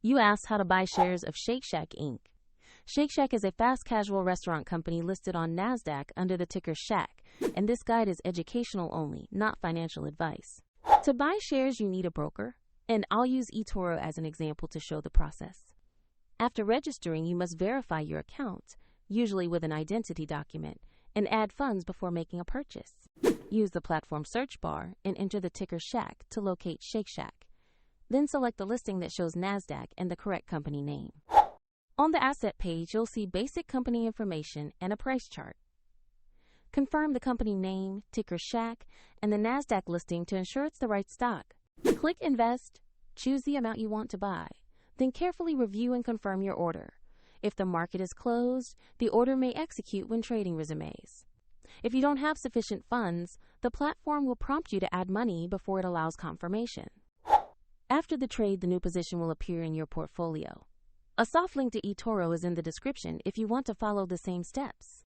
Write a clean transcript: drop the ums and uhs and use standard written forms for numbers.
You asked how to buy shares of SHAK Inc. SHAK is a fast casual restaurant company listed on NASDAQ under the ticker SHAK, and this guide is educational only, not financial advice. To buy shares, you need a broker, and I'll use eToro as an example to show the process. After registering, you must verify your account, usually with an identity document, and add funds before making a purchase. Use the platform search bar and enter the ticker SHAK to locate SHAK. Then select the listing that shows NASDAQ and the correct company name. On the asset page, you'll see basic company information and a price chart. Confirm the company name, ticker SHAK, and the NASDAQ listing to ensure it's the right stock. Click Invest, choose the amount you want to buy, then carefully review and confirm your order. If the market is closed, the order may execute when trading resumes. If you don't have sufficient funds, the platform will prompt you to add money before it allows confirmation. After the trade, the new position will appear in your portfolio. A soft link to eToro is in the description if you want to follow the same steps.